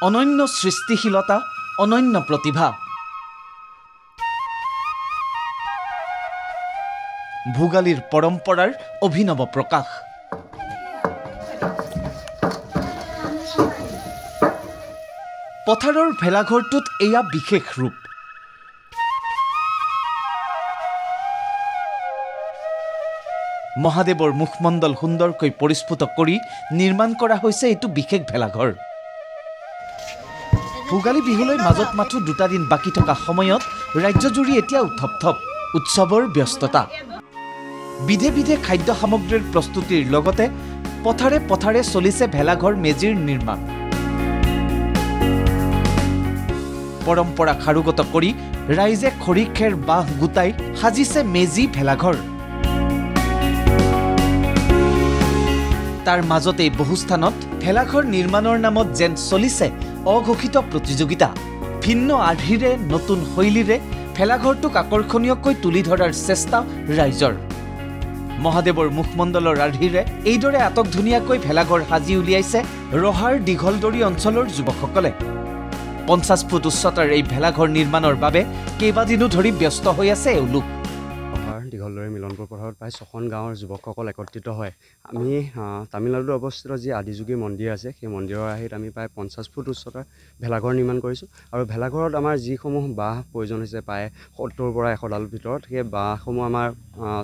অনন্য সৃষ্টিশীলতা, অনন্য প্ৰতিভা। ভোগালীৰ পৰম্পৰাৰ অভিনৱ প্ৰকাশ। পথাৰৰ ভেলাঘৰটোত এয়া বিশেষ ৰূপ। মহাদেৱৰ মুখমণ্ডল সুন্দৰকৈ পৰিস্ফুট কৰি নিৰ্মাণ কৰা হৈছে এইটো বিশেষ ভেলাঘৰ। ভোগালী বিহুলৈ মাজত মাথো 2 দিন বাকী থকা সময়ত ৰাজ্যজুৰি এতিয়া উত্থপ উৎসৱৰ ব্যস্ততা। বিধে বিধে খাদ্য সামগ্ৰীৰ প্ৰস্তুতিৰ লগতে পথাৰে পথাৰে চলিছে ভেলাঘৰ মেজিৰ নিৰ্মাণ। পৰম্পৰা খাৰুগত কৰি ৰাইজে খৰি খেৰ বাঁহ গোটাই সাজিছে মেজি ভেলাঘৰ। তাৰ মাজতে বহু স্থানত ভেলাঘৰ নিৰ্মাণৰ নামত যেন চলিছে অঘোষিত প্ৰতিযোগিতা। ভিন্ন আৰ্হিৰে নতুন শৈলীৰে ভেলাঘৰটোক আকৰ্ষণীয়কৈ তুলি ধৰাৰ চেষ্টা ৰাইজৰ। মহাদেৱৰ মুখমণ্ডলৰ আৰ্হিৰে এইদৰে আটকধুনীয়াকৈ ভেলাঘৰ সাজি উলিয়াইছে ৰহাৰ দীঘলদৰী অঞ্চলৰ যুৱকসকলে। 50 ফুট উচ্চতাৰ এই ভেলাঘৰ নিৰ্মাণৰ বাবে কেইবাদিনো ধৰি ব্যস্ত হৈ আছে এওঁলোক। দীঘলদৰী মিলনপুৰ পথাৰত প্ৰায় 6খন গাঁৱৰ যুৱকসকল একত্ৰিত হয়। আমি তামিলনাডুত অৱস্থিত যি আদিযোগী মন্দিৰ আছে, সেই মন্দিৰৰ আৰ্হিত আমি প্ৰায় 50 ফুট উচ্চতাৰ ভেলাঘৰ নিৰ্মাণ কৰিছোঁ। আৰু ভেলাঘৰত আমাৰ যিসমূহ বাঁহ প্ৰয়োজন হৈছে প্ৰায় 70ৰ পৰা 100 ডালৰ ভিতৰত, সেই বাঁহসমূহ আমাৰ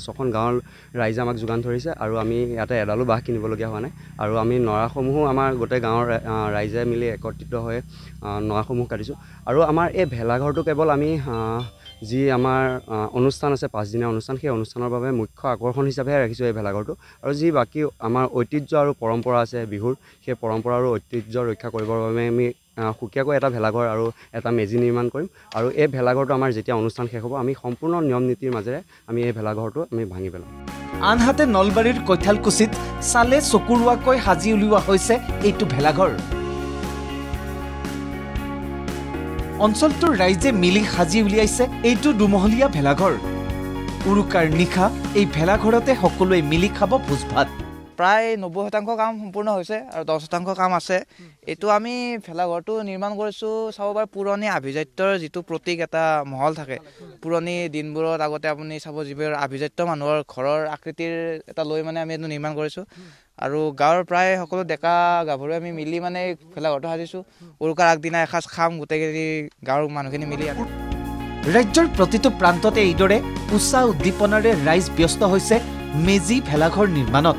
6খন গাঁৱৰ ৰাইজে আমাক যোগান ধৰিছে। আৰু আমি ইয়াতে এডালো বাঁহ কিনিবলগীয়া হোৱা নাই। আৰু আমি নৰাসমূহো আমাৰ গোটেই গাঁৱৰ ৰাইজে মিলি একত্ৰিত হৈ নৰাসমূহ কাটিছোঁ। আৰু আমাৰ এই ভেলাঘৰটো কেৱল আমি যি আমাৰ অনুষ্ঠান আছে 5 দিনীয়া অনুষ্ঠান, সেই অনুষ্ঠানৰ বাবে মুখ্য আকৰ্ষণ হিচাপেহে ৰাখিছোঁ এই ভেলাঘৰটো। আৰু যি বাকী আমাৰ ঐতিহ্য আৰু পৰম্পৰা আছে বিহুৰ, সেই পৰম্পৰা আৰু ঐতিহ্য ৰক্ষা কৰিবৰ বাবে আমি সুকীয়াকৈ এটা ভেলাঘৰ আৰু এটা মেজি নিৰ্মাণ কৰিম। আৰু এই ভেলাঘৰটো আমাৰ যেতিয়া অনুষ্ঠান শেষ হ'ব, আমি সম্পূৰ্ণ নিয়ম নীতিৰ মাজেৰে আমি এই ভেলাঘৰটো আমি ভাঙি পেলাম। আনহাতে নলবাৰীৰ কৈঠালকুছিত চালে চকুৰোৱাকৈ সাজি উলিওৱা হৈছে এইটো ভেলাঘৰ। অঞ্চলটোৰ ৰাইজে মিলি সাজি উলিয়াইছে এইটো দুমহলীয়া ভেলাঘৰ। উৰুকাৰ নিশা এই ভেলাঘৰতে সকলোৱে মিলি খাব ভোজ ভাত। প্ৰায় 90% কাম সম্পূৰ্ণ হৈছে আৰু 10% কাম আছে। এইটো আমি ভেলাঘৰটো নিৰ্মাণ কৰিছোঁ চাব পাৰে পুৰণি আভিজাত্যৰ যিটো প্ৰতীক এটা মহল থাকে। পুৰণি দিনবোৰত আগতে আপুনি চাব যিবোৰ আভিজাত্য মানুহৰ ঘৰৰ আকৃতিৰ এটা লৈ মানে আমি এইটো নিৰ্মাণ কৰিছোঁ। আৰু গাঁৱৰ প্ৰায় সকলো ডেকা গাভৰু আমি মিলি মানে ভেলাঘৰটো সাজিছোঁ। উৰুকাৰ আগদিনা এসাঁজ খাম গোটেইখিনি গাঁৱৰ মানুহখিনি মিলি। ৰাজ্যৰ প্ৰতিটো প্ৰান্ততে এইদৰে উৎসাহ উদ্দীপনাৰে ৰাইজ ব্যস্ত হৈছে মেজি ভেলাঘৰ নিৰ্মাণত।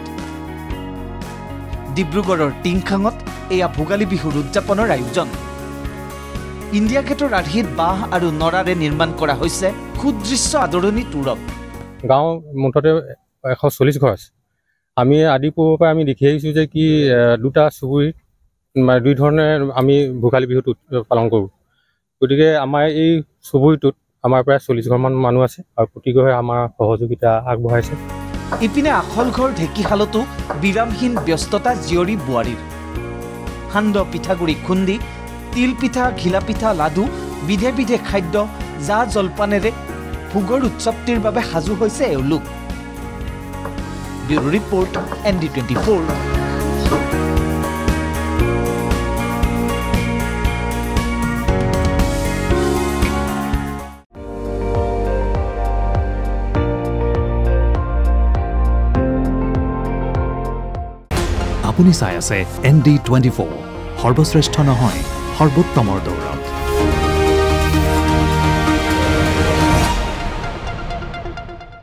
ডিব্ৰুগড়ৰ টিংখাঙত এয়া ভোগালী বিহুৰ উদযাপনৰ আয়োজন। ইণ্ডিয়া গেটৰ আৰ্হিত বাঁহ আৰু নৰাৰে নিৰ্মাণ কৰা হৈছে সুদৃশ্য আদৰণি তুৰপ। গাঁও মুঠতে 140 ঘৰ আছে। আমি আদি পূৰ্বৰ পৰা আমি দেখি আহিছোঁ যে কি 2টা চুবুৰীত 2 ধৰণে আমি ভোগালী বিহুটো পালন কৰোঁ। গতিকে আমাৰ এই চুবুৰীটোত আমাৰ প্ৰায় 40 ঘৰমান মানুহ আছে আৰু প্ৰতি ঘৰে আমাৰ সহযোগিতা আগবঢ়াইছে। ইপিনে আখল ঘৰ ঢেঁকীশালতো বিৰামহীন ব্যস্ততা জীয়ৰী বোৱাৰীৰ। সান্দহ পিঠাগুৰি খুন্দি তিল পিঠা, ঘিলা পিঠা, লাডু বিধে বিধে খাদ্য জা জলপানেৰে ভোগৰ উৎসৱটিৰ বাবে সাজু হৈছে এওঁলোক। Bureau report, ND24। আপুনি চাই আছে ND24, সৰ্বশ্ৰেষ্ঠ নহয় সৰ্বোত্তমৰ দৌৰত।